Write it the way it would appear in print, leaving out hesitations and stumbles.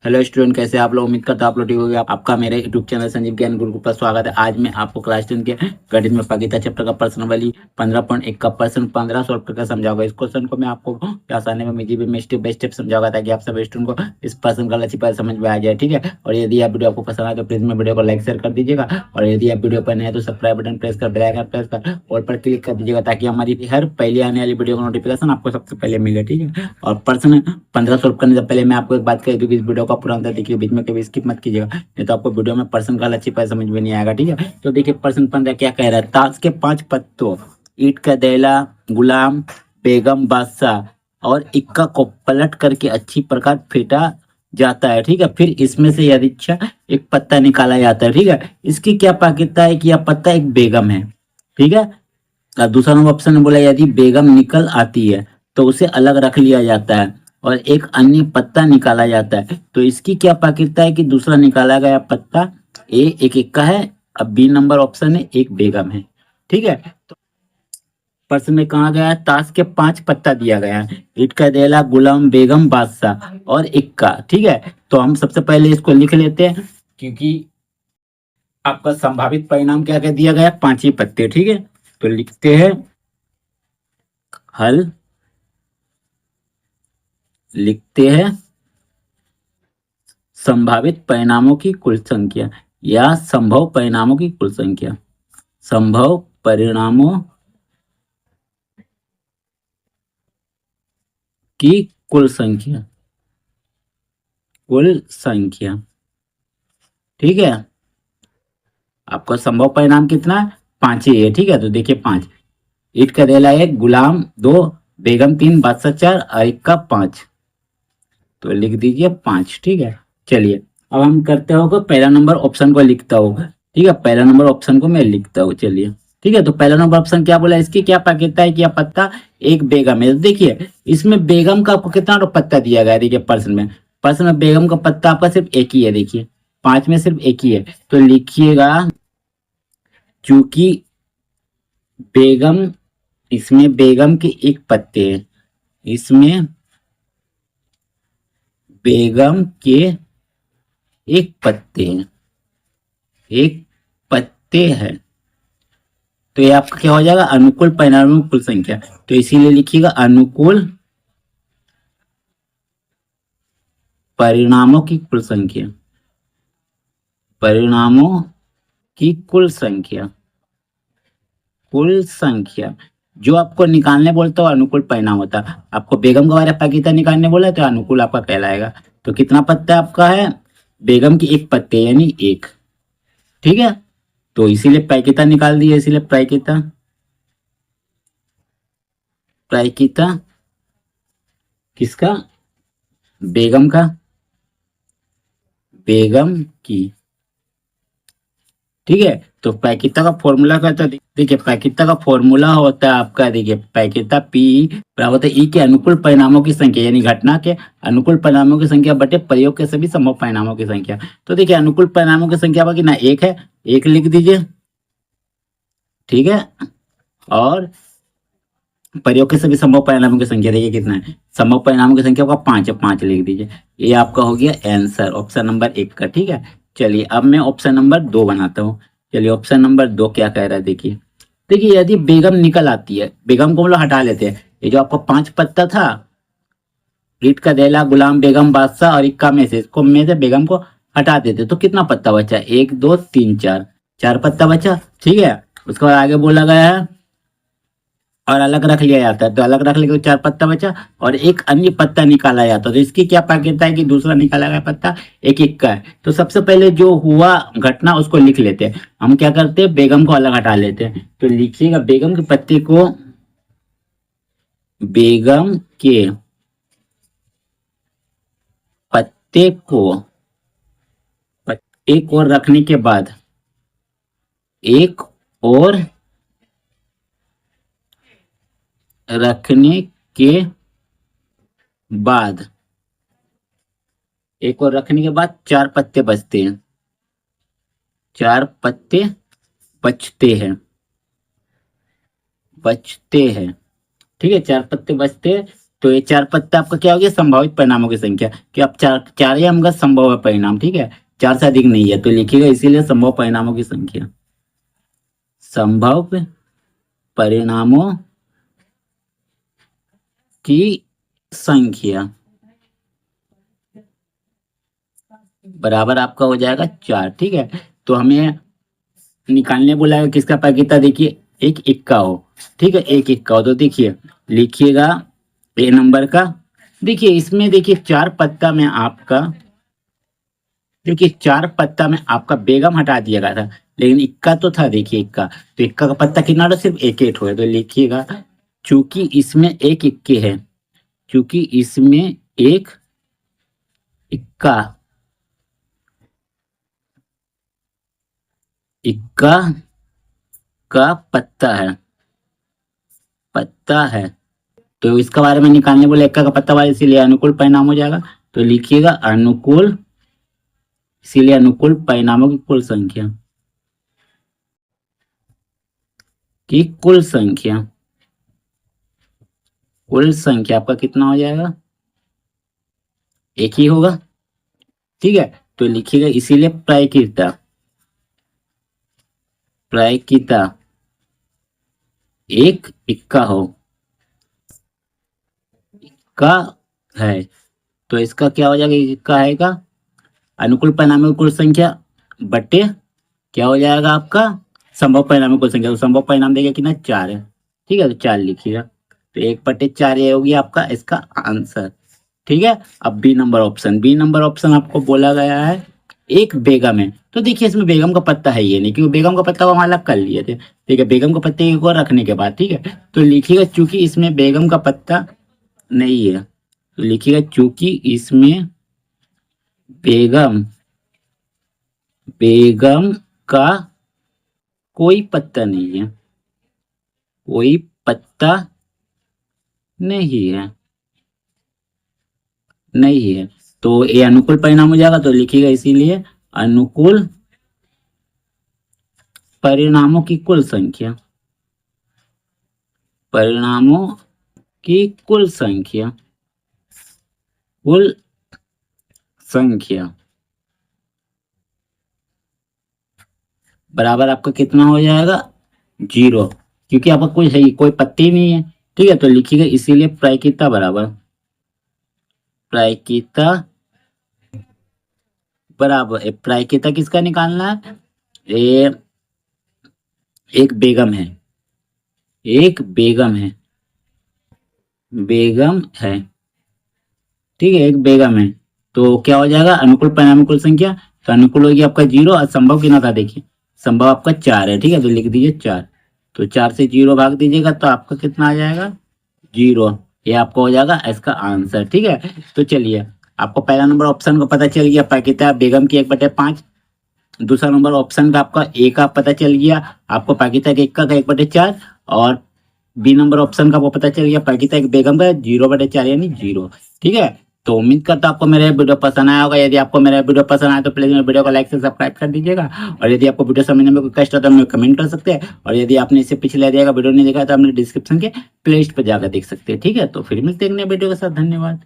Hello student, कैसे आप लोग? उम्मीद करता हूं आप लोग ठीक होंगे। आपका मेरे यूट्यूब चैनल संजीव ज्ञान गुरुकुल पर स्वागत है। आज मैं आपको क्लास 10 के गणित में प्रगीता चैप्टर का पर्सनली 15.1 का प्रश्न 15 सॉल्व करके समझाऊंगा। इस क्वेश्चन को मैं आपको आसानी में इजी वे में स्टेप बाय स्टेप समझाऊंगा ताकि आप सब स्टूडेंट को इस प्रश्न का लक्ष्य पर समझ में आ जाए। ठीक है, और यदि आप वीडियो आपको पसंद आए तो प्लीज मेरे वीडियो को लाइक शेयर कर दीजिएगा, और यदि आप वीडियो पर नए हैं तो सब्सक्राइब बटन प्रेस कर बेल आइकन प्रेस कर ऑल पर क्लिक कर दीजिएगा ताकि हमारी हर पहले आने वाली वीडियो का नोटिफिकेशन आपको सबसे पहले मिले। ठीक है, और प्रश्न 15 सॉल्व करने से पहले मैं आपको एक बात कह दूं कि इस वीडियो का पूरा अंतर देखिए, बीच में कभी स्किप मत कीजिएगा, नहीं तो आपको वीडियो में प्रश्न का अच्छी तरह समझ में नहीं आएगा। ठीक है, तो देखिए प्रश्न 15 क्या कह रहा है। ताश के 5 पत्तों, ईंट का दैला, गुलाम, बेगम, बादशाह और इक्का को पलट करके अच्छी प्रकार फेंटा जाता है। ठीक है, फिर इसमें से यदि एक पत्ता निकाला जाता है। ठीक है, इसकी क्या पाकिता है कि यह पत्ता एक बेगम है। ठीक है, और दूसरा नंबर ऑप्शन में बोला यदि बेगम निकल आती है तो उसे अलग रख लिया जाता है और एक अन्य पत्ता निकाला जाता है। तो इसकी क्या पाकिता है कि दूसरा निकाला गया पत्ता ए एक इक्का है, अब बी नंबर ऑप्शन है एक बेगम है। ठीक है, तो प्रश्न में कहा गया है ताश के 5 पत्ता दिया गया है, ईंट का देला, गुलाम, बेगम, बादशाह और इक्का। ठीक है, तो हम सबसे पहले इसको लिख लेते हैं क्योंकि आपका संभावित परिणाम क्या क्या दिया गया, 5 ही पत्ते। ठीक है, तो लिखते हैं हल, लिखते हैं संभावित परिणामों की कुल संख्या या संभव परिणामों की कुल संख्या। संभव परिणामों की कुल संख्या, कुल संख्या। ठीक है, आपका संभव परिणाम कितना है? 5 ही है। ठीक है, तो देखिए 5, ईंट का देला 1, गुलाम 2, बेगम 3, बादशाह 4 और इक्का 5। तो लिख दीजिए 5। ठीक है, चलिए अब हम करते हो पहला नंबर ऑप्शन को लिखता हूँ। ठीक है, पहला नंबर ऑप्शन को मैं लिखता हूँ। चलिए, ठीक है, तो पहला नंबर ऑप्शन क्या बोला, इसकी क्या पाकिता है कि यह पत्ता एक बेगम है। तो देखिए इसमें बेगम का आपको कितना पत्ता दिया गया है। देखिए प्रश्न में बेगम का पत्ता आपका सिर्फ एक ही है। देखिए 5 में सिर्फ एक ही है, तो लिखिएगा चूंकि बेगम, इसमें बेगम के एक पत्ते हैं, इसमें बेगम के एक पत्ते हैं, एक पत्ते हैं, तो ये आपका क्या हो जाएगा, अनुकूल परिणामों की कुल संख्या। तो इसीलिए लिखिएगा अनुकूल परिणामों की कुल संख्या, परिणामों की कुल संख्या, कुल संख्या। जो आपको निकालने बोलता हो अनुकूल परिणाम होता है। आपको बेगम का वाला पाकिता निकालने बोला तो अनुकूल आपका कहलाएगा। तो कितना पत्ता आपका है, बेगम की एक पत्ते यानी एक। ठीक है, तो इसीलिए पैकिता निकाल दिए, इसीलिए पैकिता, पैकिता किसका, बेगम का, बेगम की। ठीक है, तो पैकिता का फॉर्मूला का तो देखिए पैकिता का फॉर्मूला होता है आपका, देखिए पैकिता पी बराबर होता है ई के अनुकूल परिणामों की संख्या यानी घटना के अनुकूल परिणामों की संख्या बटे प्रयोग के सभी संभव परिणामों की संख्या। तो देखिए अनुकूल परिणामों की संख्या बाकी ना एक है, एक लिख दीजिए। ठीक है, और प्रयोग के सभी संभव परिणामों की संख्या देखिए कितना है, संभव परिणामों की संख्या का 5 है, 5 लिख दीजिए। ये आपका हो गया आंसर ऑप्शन नंबर 1 का। ठीक है, चलिए अब मैं ऑप्शन नंबर 2 बनाता हूँ। चलिए ऑप्शन नंबर 2 क्या कह रहा है, देखिए देखिए यदि बेगम निकल आती है, बेगम को हम लोग हटा लेते हैं, ये जो आपका 5 पत्ता था, ईंट का देला, गुलाम, बेगम, बादशाह और इक्का में से इसको में से बेगम को हटा देते तो कितना पत्ता बचा, 1 2 3 4, 4 पत्ता बचा। ठीक है, उसके बाद आगे बोला गया है और अलग रख लिया जाता है, तो अलग रख लेके 4 पत्ता बचा और एक अन्य पत्ता निकाला जाता है। तो इसकी क्या पाकिता है कि दूसरा निकाला गया पत्ता एक एक का है। तो सबसे पहले जो हुआ घटना उसको लिख लेते हैं। हम क्या करते हैं, बेगम को अलग हटा लेते हैं। तो लिखिएगा बेगम के पत्ते को, बेगम के पत्ते को एक और रखने के बाद, एक और रखने के बाद, एक और रखने के बाद 4 पत्ते बचते हैं, 4 पत्ते बचते हैं, बचते हैं। ठीक है, 4 पत्ते बचते हैं तो ये 4 पत्ता आपका क्या हो गया, संभावित परिणामों की संख्या, कि अब चार ही हमका संभव है परिणाम, ठीक है, 4 से अधिक नहीं है, तो लिखिएगा इसीलिए संभव परिणामों की संख्या, संभव परिणामों की संख्या बराबर आपका हो जाएगा 4, ठीक है। तो हमें निकालने बोला है किसका पैकेटा, देखिए एक इक्का हो, ठीक है, एक इक्का हो, तो देखिए लिखिएगा ए नंबर का, देखिए इसमें देखिए 4 पत्ता में आपका, देखिए 4 पत्ता में आपका बेगम हटा दिया गया था, लेकिन इक्का तो था, देखिए इक्का, तो इक्का का पत्ता कितना था, सिर्फ एक एक हुआ, तो लिखिएगा चूंकि इसमें एक इक्के है, चूंकि इसमें एक इक्का इक्का का पत्ता है, तो इसका बारे में निकालने बोले, इक्का का पत्ता वाले, इसीलिए अनुकूल परिणाम हो जाएगा, तो लिखिएगा अनुकूल, इसीलिए अनुकूल परिणामों की कुल संख्या आपका कितना हो जाएगा, एक ही होगा, ठीक है। तो लिखिएगा इसीलिए प्रायिकता एक इक्का हो, का है, तो इसका क्या हो जाएगा, इक्का है का अनुकूल परिणामों की कुल संख्या बटे क्या हो जाएगा आपका संभव परिणामों की कुल संख्या, तो संभव परिणाम देगा कितना, 4 है, ठीक है, तो 4 लिखिएगा, तो 1/4 ये होगी आपका इसका आंसर, ठीक है। अब बी नंबर ऑप्शन आपको बोला गया है एक बेगम है, तो देखिए इसमें बेगम का पत्ता है ये नहीं, क्योंकि बेगम का पत्ता को हम अलग कर लिए थे, ठीक है, बेगम का पत्ते को रखने के बाद, ठीक है, तो लिखिएगा चूंकि इसमें बेगम का पत्ता नहीं है, तो लिखिएगा चूंकि इसमें बेगम का कोई पत्ता नहीं है, कोई पत्ता नहीं है, तो ये अनुकूल परिणाम हो जाएगा, तो लिखिएगा इसीलिए अनुकूल परिणामों की कुल संख्या बराबर आपका कितना हो जाएगा, 0, क्योंकि आपका कोई है कोई पत्ती नहीं है, ठीक है, तो लिखिएगा इसीलिए प्रायिकता बराबर प्रायिकता किसका निकालना है, ये एक बेगम है, ठीक है, एक बेगम है, तो क्या हो जाएगा अनुकूल परिणाम कुल संख्या, तो अनुकूल होगी आपका 0 और संभव कितना था, देखिए संभव आपका 4 है, ठीक है, तो लिख दीजिए 4, तो 4 से 0 भाग दीजिएगा तो आपका कितना आ जाएगा, 0, ये आपका हो जाएगा इसका आंसर, ठीक है। तो चलिए आपको पहला नंबर ऑप्शन को पता चल गया पैकेटा बेगम की 1/5, दूसरा नंबर ऑप्शन का आपका ए का पता चल गया, आपको पैकेटा के इक्का का 1/4, और बी नंबर ऑप्शन का वो पता चल गया पैकेटा एक बेगम का 0/4 यानी 0, ठीक है। तो उम्मीद करता हूं आपको मेरा वीडियो पसंद आया होगा, यदि आपको मेरा वीडियो पसंद आया तो प्लीज मेरे वीडियो को लाइक से सब्सक्राइब कर दीजिएगा, और यदि आपको वीडियो समझने में कोई कष्ट हो तो हमें कमेंट कर सकते हैं, और यदि आपने इससे पिछले दिया वीडियो नहीं देखा तो हमने डिस्क्रिप्शन के प्लेलिस्ट पर जाकर देख सकते हैं, ठीक है। तो फिर मिलते हैं नए वीडियो के साथ, धन्यवाद।